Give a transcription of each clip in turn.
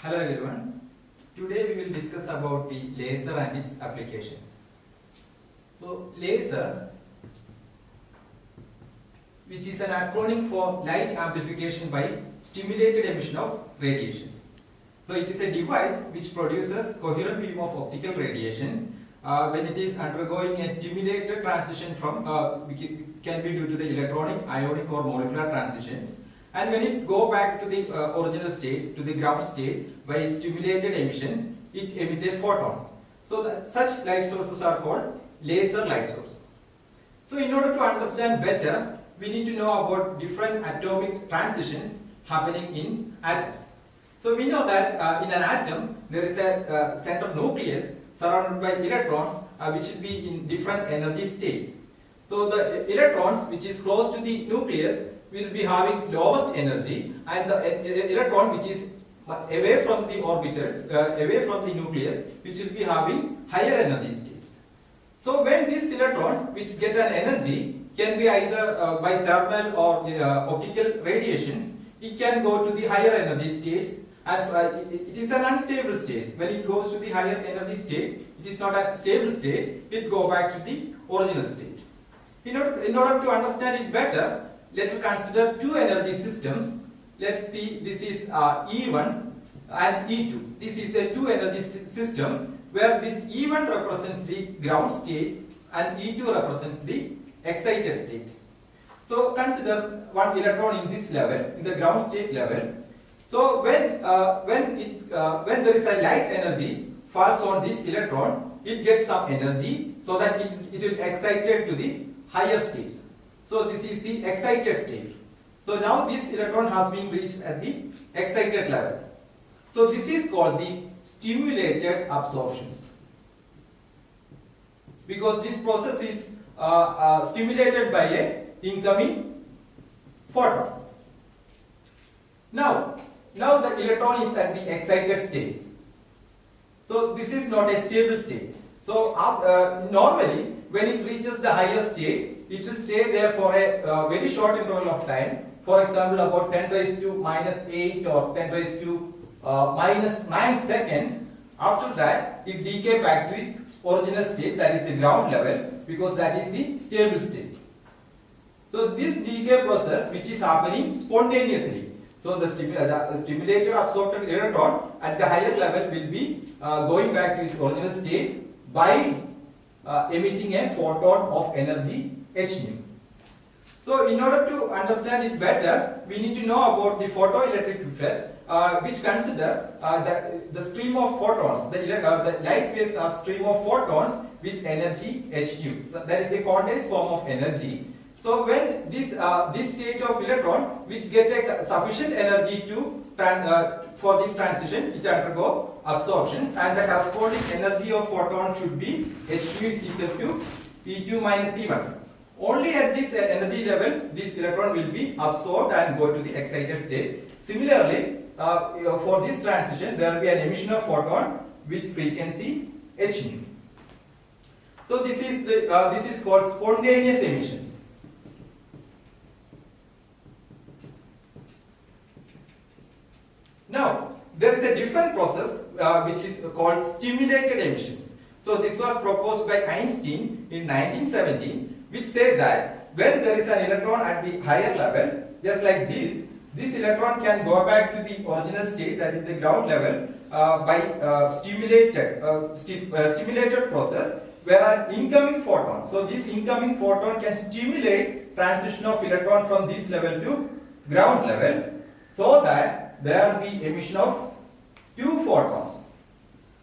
Hello everyone. Today we will discuss about the laser and its applications. So laser, which is an acronym for light amplification by stimulated emission of radiations. So it is a device which produces coherent beam of optical radiation when it is undergoing a stimulated transition from which can be due to the electronic, ionic or molecular transitions. And when it go back to the original state, to the ground state, by stimulated emission, it emits a photon. So such light sources are called laser light source. So in order to understand better, we need to know about different atomic transitions happening in atoms. So we know that in an atom, there is a central nucleus surrounded by electrons which will be in different energy states. So the electrons which is close to the nucleus will be having lowest energy, and the electron which is away from the orbitals, away from the nucleus, which will be having higher energy states. So when these electrons which get an energy can be either by thermal or optical radiations, it can go to the higher energy states, and it is an unstable state. When it goes to the higher energy state, it is not a stable state, it goes back to the original state. In order to understand it better, let us consider two energy systems. Let's see, this is E1 and E2. This is a two energy system where this E1 represents the ground state and E2 represents the excited state. So consider one electron in this level, in the ground state level. So when there is a light energy falls on this electron, it gets some energy so that it will excited to the higher states. So this is the excited state. So now this electron has been reached at the excited level. So this is called the stimulated absorptions, because this process is stimulated by a incoming photon. Now the electron is at the excited state. So this is not a stable state. So normally when it reaches the higher state, it will stay there for a very short interval of time. For example, about 10 raised to minus 8 or 10 raised to minus 9 seconds. After that, it decays back to its original state, that is the ground level, because that is the stable state. So this decay process, which is happening spontaneously. So the stimulated absorbed electron at the higher level will be going back to its original state by emitting a photon of energy h nu. So in order to understand it better, we need to know about the photoelectric effect, which consider the stream of photons. The light waves are stream of photons with energy h nu. So that is the condensed form of energy. So when this state of electron which get a sufficient energy to for this transition, it undergo absorptions, and the corresponding energy of photon should be h nu is equal to E2 minus E1. Only at these energy levels, this electron will be absorbed and go to the excited state. Similarly, for this transition, there will be an emission of photon with frequency h nu. So this is called spontaneous emissions. Now, there is a different process which is called stimulated emissions. So this was proposed by Einstein in 1917, which said that when there is an electron at the higher level, just like this electron can go back to the original state, that is the ground level, by stimulated process, where an incoming photon. So this incoming photon can stimulate transition of electron from this level to ground level, so that there will be emission of two photons.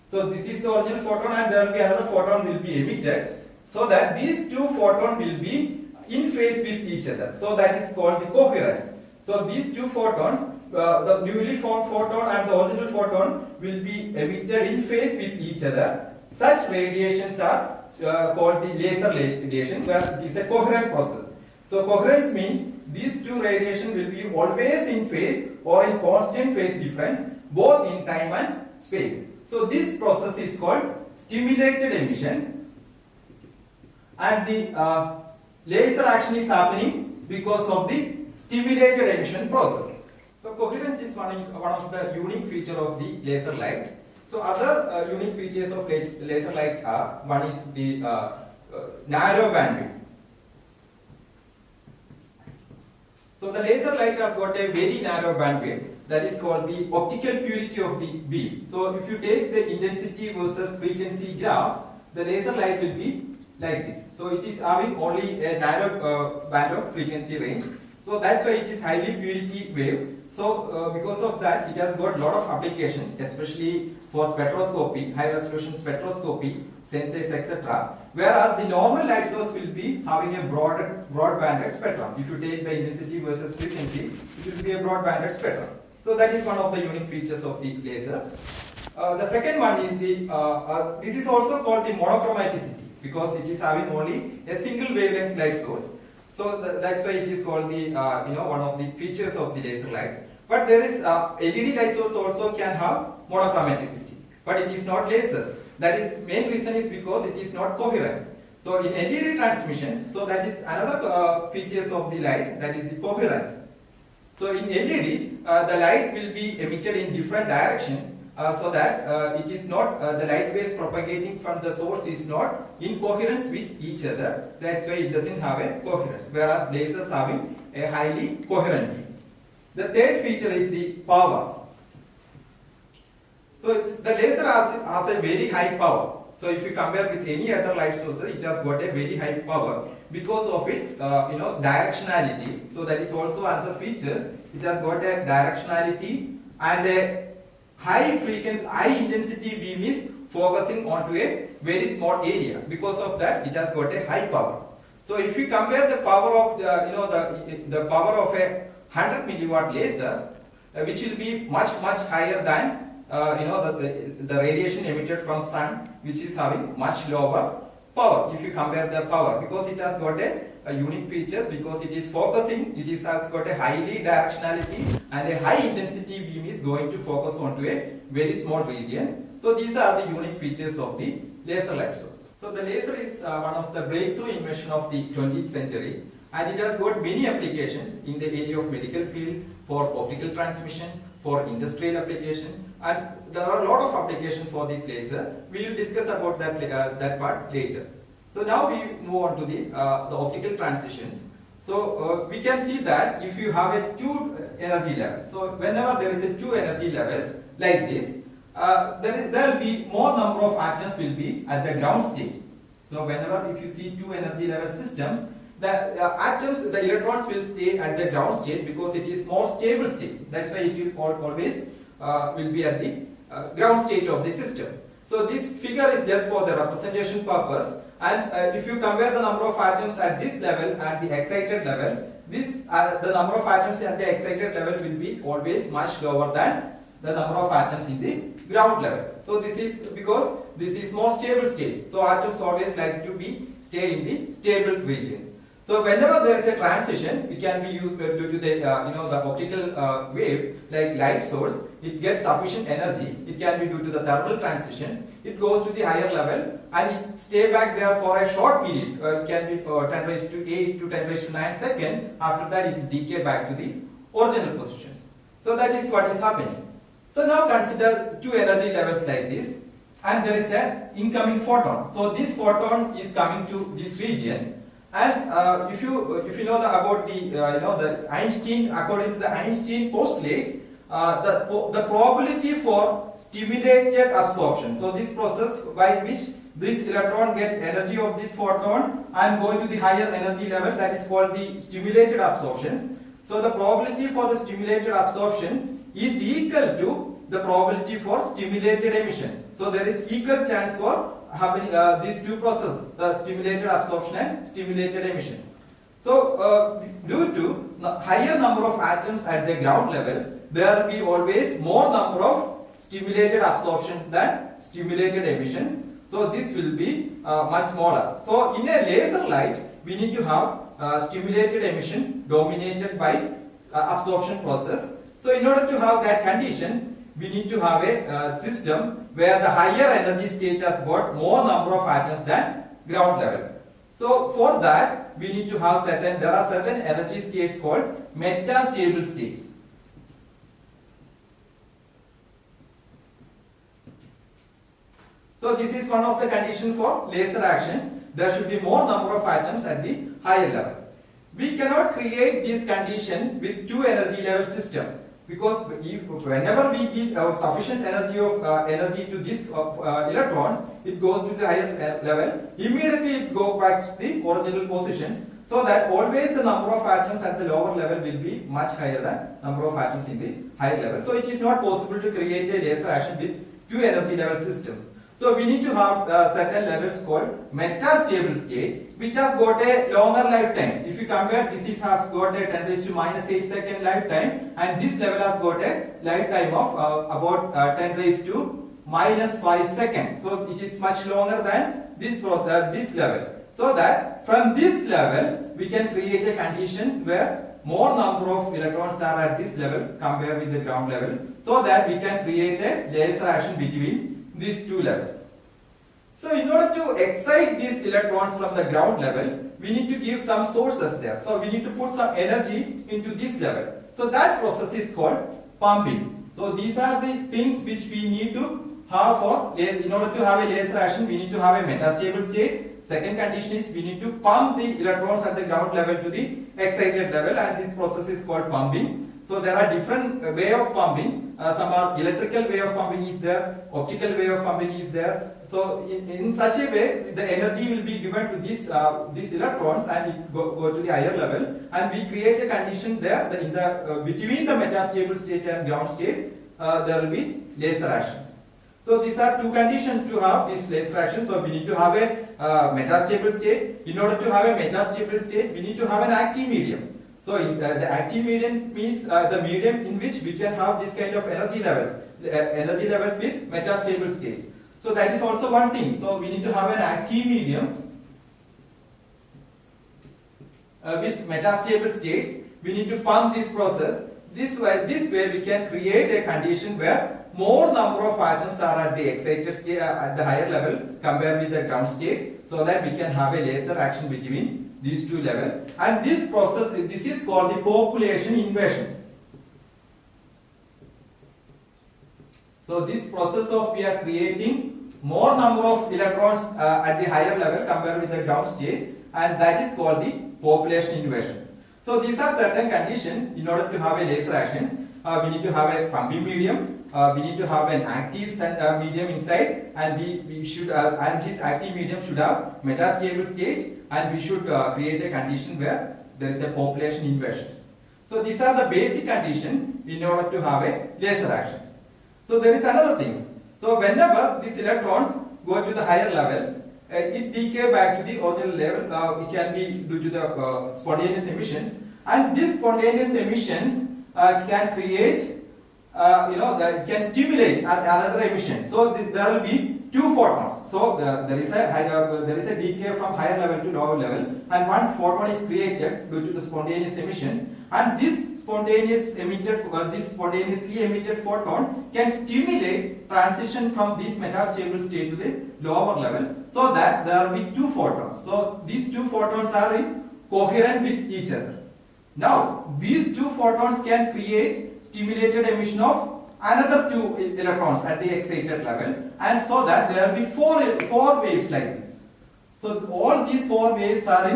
So this is the original photon, and there will be another photon will be emitted, so that these two photons will be in phase with each other. So that is called the coherence. So these two photons, the newly formed photon and the original photon, will be emitted in phase with each other. Such radiations are called the laser radiation, where it is a coherent process. So coherence means these two radiation will be always in phase or in constant phase difference, both in time and space. So this process is called stimulated emission, and the laser action is happening because of the stimulated emission process. So coherence is one of the unique feature of the laser light. So other unique features of laser light are, one is the narrow bandwidth. So the laser light has got a very narrow bandwidth, that is called the optical purity of the beam. So if you take the intensity versus frequency graph, the laser light will be like this. So it is having only a narrow band of frequency range. So that's why it is highly purity wave. So because of that, it has got lot of applications, especially for spectroscopy, high resolution spectroscopy, sensors, etc. Whereas the normal light source will be having a broad banded spectrum. If you take the intensity versus frequency, it will be a broad banded spectrum. So that is one of the unique features of the laser. The second one is the this is also called the monochromaticity, because it is having only a single wavelength light source. So that's why it is called the one of the features of the laser light. But there is LED light source also can have monochromaticity, but it is not laser. That is main reason is because it is not coherence. So in LED transmissions, so that is another features of the light, that is the coherence. So in LED, the light will be emitted in different directions. So that it is not the light waves propagating from the source is not in coherence with each other. That's why it doesn't have a coherence, whereas lasers having a highly coherent beam. The third feature is the power. So the laser has a very high power. So if you compare with any other light source, it has got a very high power because of its directionality. So that is also another features. It has got a directionality and a high frequency, high intensity beam is focusing onto a very small area. Because of that, it has got a high power. So if you compare the power of the power of a 100 milliwatt laser, which will be much higher than the radiation emitted from sun, which is having much lower power. If you compare the power, because it has got a unique feature, because it is focusing, it has got a highly directionality and a high intensity beam is going to focus onto a very small region. So these are the unique features of the laser light source. So the laser is one of the breakthrough invention of the 20th century, and it has got many applications in the area of medical field, for optical transmission, for industrial application, and there are a lot of applications for this laser. We will discuss about that part later. So now we move on to the optical transitions. So we can see that if you have a two energy levels, so whenever there is a two energy levels like this, there will be more number of atoms will be at the ground state. So whenever if you see two energy level systems, the atoms, the electrons will stay at the ground state because it is more stable state. That's why it will always will be at the ground state of the system. So this figure is just for the representation purpose, and if you compare the number of atoms at this level and the excited level, this the number of atoms at the excited level will be always much lower than the number of atoms in the ground level. So this is because this is more stable state. So atoms always like to be stay in the stable region. So whenever there is a transition, it can be used due to the the optical waves like light source. It gets sufficient energy. It can be due to the thermal transitions. It goes to the higher level and it stay back there for a short period. It can be 10 raised to 8 to 10 raised to 9 seconds. After that, it will decay back to the original positions. So that is what is happening. So now consider two energy levels like this, and there is an incoming photon. So this photon is coming to this region. And if you know about the the Einstein, according to the Einstein postulate, the probability for stimulated absorption. So this process by which this electron get energy of this photon and going to the higher energy level, that is called the stimulated absorption. So the probability for the stimulated absorption is equal to the probability for stimulated emissions. So there is equal chance for happening these two processes, the stimulated absorption and stimulated emissions. So due to the higher number of atoms at the ground level, there will be always more number of stimulated absorption than stimulated emissions. So this will be much smaller. So in a laser light, we need to have stimulated emission dominated by absorption process. So in order to have that conditions, we need to have a system where the higher energy state has got more number of atoms than ground level. So for that, we need to have there are certain energy states called metastable states. So this is one of the conditions for laser actions. There should be more number of atoms at the higher level. We cannot create these conditions with two energy level systems, because whenever we give sufficient energy to these electrons, it goes to the higher level. Immediately it goes back to the original positions, so that always the number of atoms at the lower level will be much higher than number of atoms in the higher level. So it is not possible to create a laser action with two energy level systems. So we need to have certain levels called metastable state, which has got a longer lifetime. If you compare, this has got a 10 raised to minus 8 second lifetime, and this level has got a lifetime of about 10 raised to minus 5 seconds. So it is much longer than this level. So that from this level we can create a conditions where more number of electrons are at this level compared with the ground level, so that we can create a laser action between these two levels. So in order to excite these electrons from the ground level, we need to give some sources there. So we need to put some energy into this level. So that process is called pumping. So these are the things which we need to have for, in order to have a laser action, we need to have a metastable state. Second condition is we need to pump the electrons at the ground level to the excited level, and this process is called pumping. So there are different way of pumping. Some are electrical way of pumping is there, optical way of pumping is there. So in such a way, the energy will be given to these electrons, and it go to the higher level, and we create a condition there that in the between the metastable state and ground state, there will be laser actions. So these are two conditions to have this laser action. So we need to have a metastable state. In order to have a metastable state, we need to have an active medium. So the active medium means the medium in which we can have this kind of energy levels with metastable states. So that is also one thing. So we need to have an active medium with metastable states. We need to pump this process. This way we can create a condition where more number of atoms are at the excited state at the higher level compared with the ground state, so that we can have a laser action between these two levels. And this process, this is called the population inversion. So this process of we are creating more number of electrons at the higher level compared with the ground state, and that is called the population inversion. So these are certain conditions in order to have a laser actions. We need to have a pumping medium. We need to have an active medium inside, and we should and this active medium should have metastable state, and we should create a condition where there is a population inversions. So these are the basic conditions in order to have a laser actions. So there is another thing. So whenever these electrons go to the higher levels, it decay back to the original level. It can be due to the spontaneous emissions, and these spontaneous emissions can create that can stimulate another emission. So there will be two photons. So there is a decay from higher level to lower level, and one photon is created due to the spontaneous emissions, and this spontaneously emitted photon can stimulate transition from this metastable state to the lower level, so that there will be two photons. So these two photons are coherent with each other. Now these two photons can create stimulated emission of another two electrons at the excited level, and so that there will be four waves like this. So all these four waves are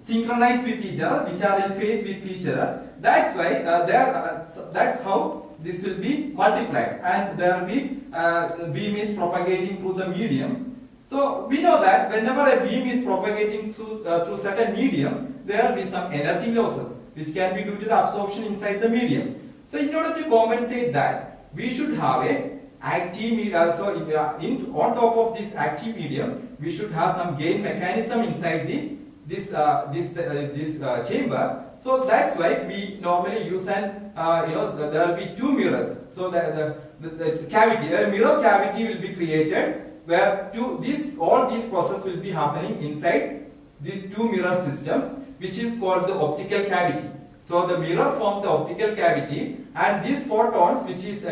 synchronized with each other, which are in phase with each other. That's why that's how this will be multiplied, and there will be beam is propagating through the medium. So we know that whenever a beam is propagating through certain medium, there will be some energy losses, which can be due to the absorption inside the medium. So in order to compensate that, we should have a active medium. So on top of this active medium, we should have some gain mechanism inside this chamber. So that's why we normally use there will be two mirrors. So the cavity, a mirror cavity will be created, where all these processes will be happening inside these two mirror systems, which is called the optical cavity. So the mirror forms the optical cavity, and these photons, which is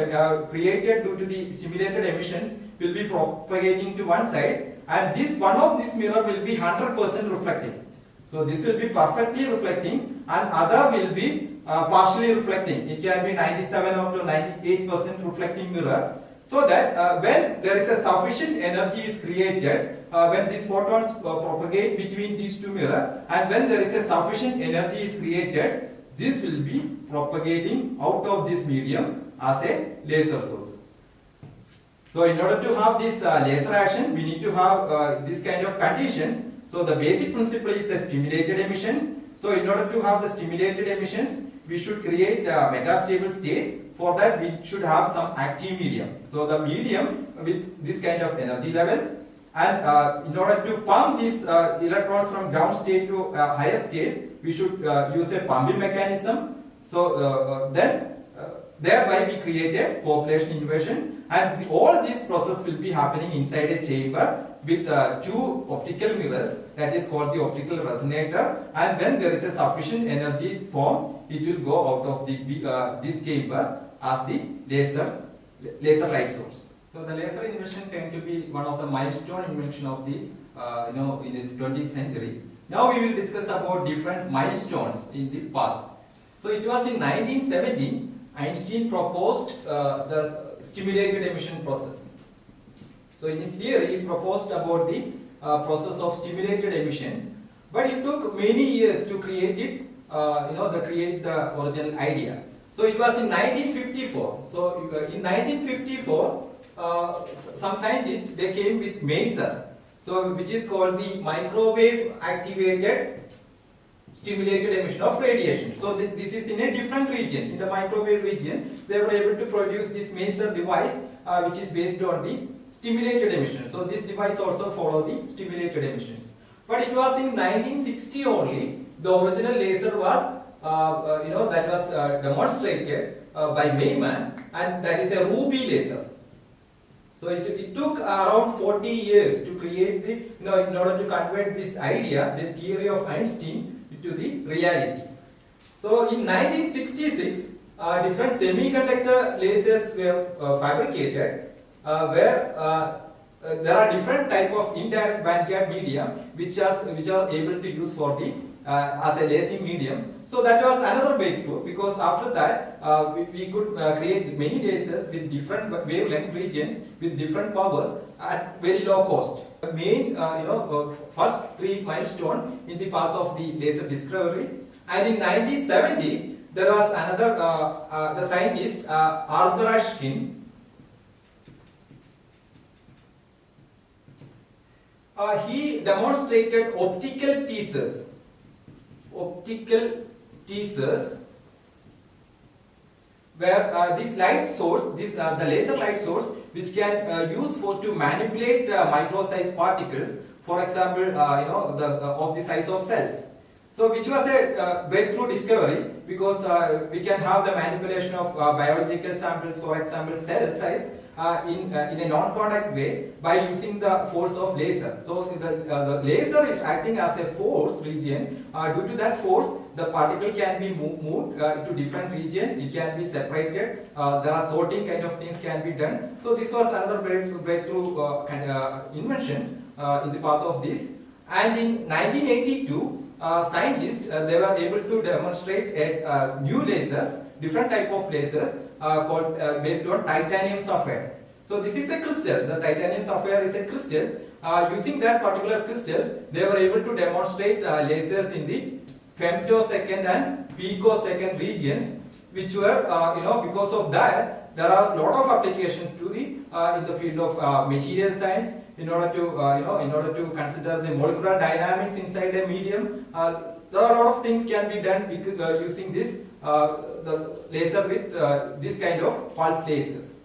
created due to the stimulated emissions, will be propagating to one side, and one of this mirror will be 100% reflecting. So this will be perfectly reflecting, and other will be partially reflecting. It can be 97 up to 98% reflecting mirror. so that when there is a sufficient energy is created, when these photons propagate between these two mirrors, and when there is a sufficient energy is created, this will be propagating out of this medium as a laser source. So in order to have this laser action, we need to have this kind of conditions. So the basic principle is the stimulated emissions. So in order to have the stimulated emissions, we should create a metastable state. For that, we should have some active medium. So the medium with this kind of energy levels, and in order to pump these electrons from ground state to higher state, we should use a pumping mechanism. So thereby we create a population inversion, and all this process will be happening inside a chamber with two optical mirrors, that is called the optical resonator, and when there is a sufficient energy form, it will go out of this chamber as the laser light source. So the laser invention came to be one of the milestone invention of the in the 20th century. Now we will discuss about different milestones in the path. So it was in 1917 Einstein proposed the stimulated emission process. So in his theory, he proposed about the process of stimulated emissions, but it took many years to create it, create the original idea. So it was in 1954. So in 1954, some scientists, they came with maser, so which is called the microwave activated stimulated emission of radiation. So this is in a different region, in the microwave region. They were able to produce this maser device, which is based on the stimulated emission. So this device also follow the stimulated emissions. But it was in 1960 only the original laser was that was demonstrated by Mayman, and that is a ruby laser. So it took around 40 years to create the, in order to convert this idea, the theory of Einstein, to the reality. So in 1966, different semiconductor lasers were fabricated, where there are different type of indirect bandgap medium which are able to use for the as a lasing medium. So that was another breakthrough, because after that we could create many lasers with different wavelength regions with different powers at very low cost. The main first three milestone in the path of the laser discovery. And in 1970 there was another the scientist Arthur Ashkin. He demonstrated optical teasers, where this light source, the laser light source, which can use to manipulate micro-sized particles, for example, of the size of cells. So, which was a breakthrough discovery, because we can have the manipulation of biological samples, for example, cell size, in a non-contact way by using the force of laser. So the laser is acting as a force region. Due to that force, the particle can be moved to different region. It can be separated. There are sorting kind of things can be done. So this was another breakthrough invention in the path of this. And in 1982, scientists they were able to demonstrate a new lasers, different type of lasers. Called based on titanium sapphire. So this is a crystal. The titanium sapphire is a crystal. Using that particular crystal, they were able to demonstrate lasers in the femtosecond and picosecond regions, which were because of that there are a lot of applications to the in the field of material science, in order to consider the molecular dynamics inside a medium. There are a lot of things can be done because, using this the laser with this kind of pulse lasers.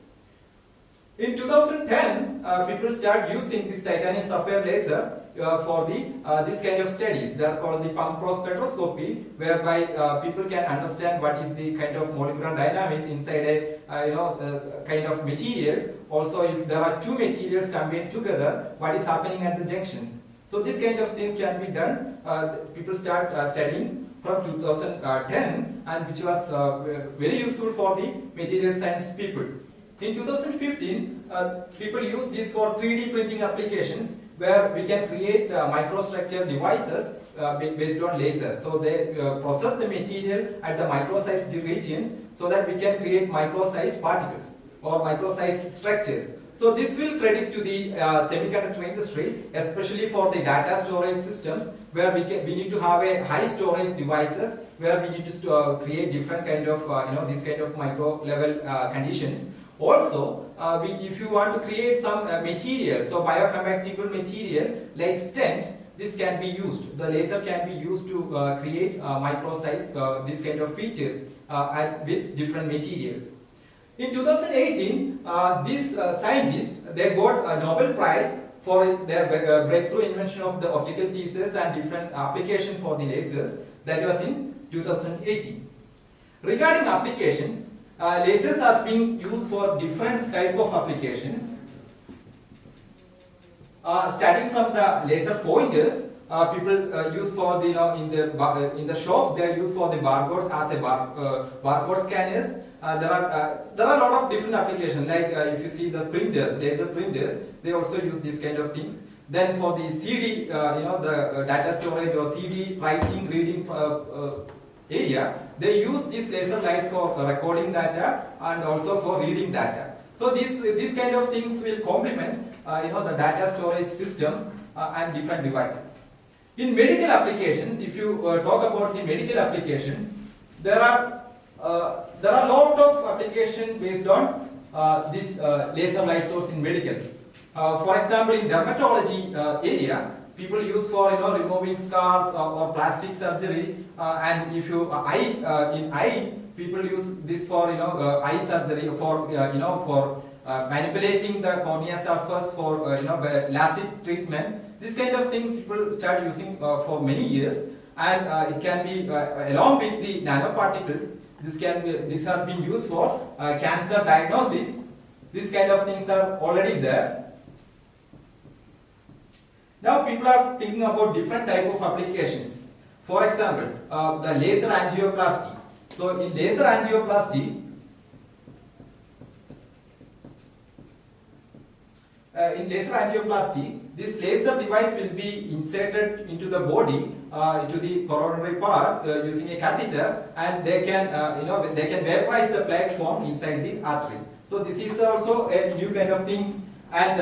In 2010, people start using this titanium sapphire laser for the this kind of studies. They are called the pump probe spectroscopy, whereby people can understand what is the kind of molecular dynamics inside a kind of materials. Also, if there are two materials combined together, what is happening at the junctions. So this kind of things can be done. People start studying from 2010, and which was very useful for the material science people. In 2015, people use this for 3D printing applications, where we can create microstructure devices based on lasers. So they process the material at the micro-sized regions, so that we can create micro-sized particles. or micro-sized structures. So this will predict to the semiconductor industry, especially for the data storage systems, where we need to have a high storage devices, where we need to create different kind of this kind of micro level conditions. Also, if you want to create some material, so biocompatible material like stent, this can be used. The laser can be used to create micro-size this kind of features with different materials. In 2018, these scientists, they got a Nobel Prize for their breakthrough invention of the optical teasers and different application for the lasers. That was in 2018. Regarding applications, lasers are being used for different type of applications. Starting from the laser pointers, people use for the in the shops, they are used for the barcodes as a barcode scanners. There are a lot of different applications, like if you see the printers, laser printers, they also use these kind of things. Then for the CD, the data storage or CD writing, reading area, they use this laser light for recording data and also for reading data. So these kind of things will complement the data storage systems and different devices. In medical applications, if you talk about the medical application, there are a lot of application based on this laser light source in medical. For example, in dermatology area, people use for removing scars or plastic surgery, and if you in eye, people use this for eye surgery, for for manipulating the cornea surface for LASIK treatment. This kind of things people start using for many years, and it can be along with the nanoparticles. This has been used for cancer diagnosis. These kind of things are already there. Now people are thinking about different type of applications. For example, the laser angioplasty. So in laser angioplasty, this laser device will be inserted into the body, into the coronary part using a catheter, and they can they can vaporize the plaque formed inside the artery. So this is also a new kind of things, and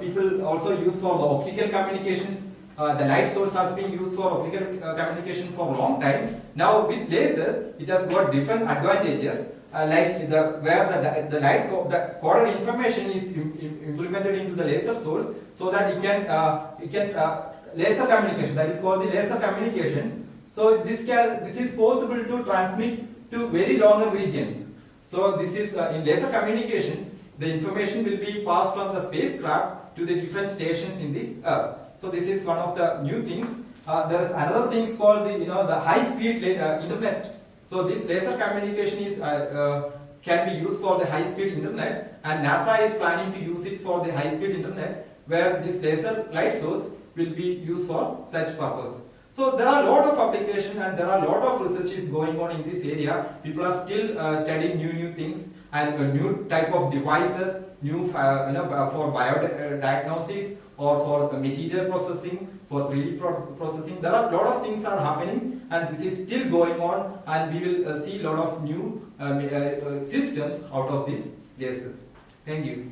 people also use for the optical communications. The light source has been used for optical communication for a long time. Now with lasers, it has got different advantages. Like where the light the coded information is implemented into the laser source, so that it can laser communication, that is called the laser communications. So this is possible to transmit to very longer region. So this is in laser communications, the information will be passed from the spacecraft to the different stations in the Earth. So this is one of the new things. There is another thing called the high speed internet. So this laser communication is can be used for the high speed internet, and NASA is planning to use it for the high speed internet, where this laser light source will be used for such purpose. So there are a lot of applications and there are a lot of research is going on in this area. People are still studying new things and new type of devices, new for biodiagnosis or for material processing, for 3D processing. There are a lot of things are happening, and this is still going on, and we will see a lot of new systems out of these lasers. Thank you.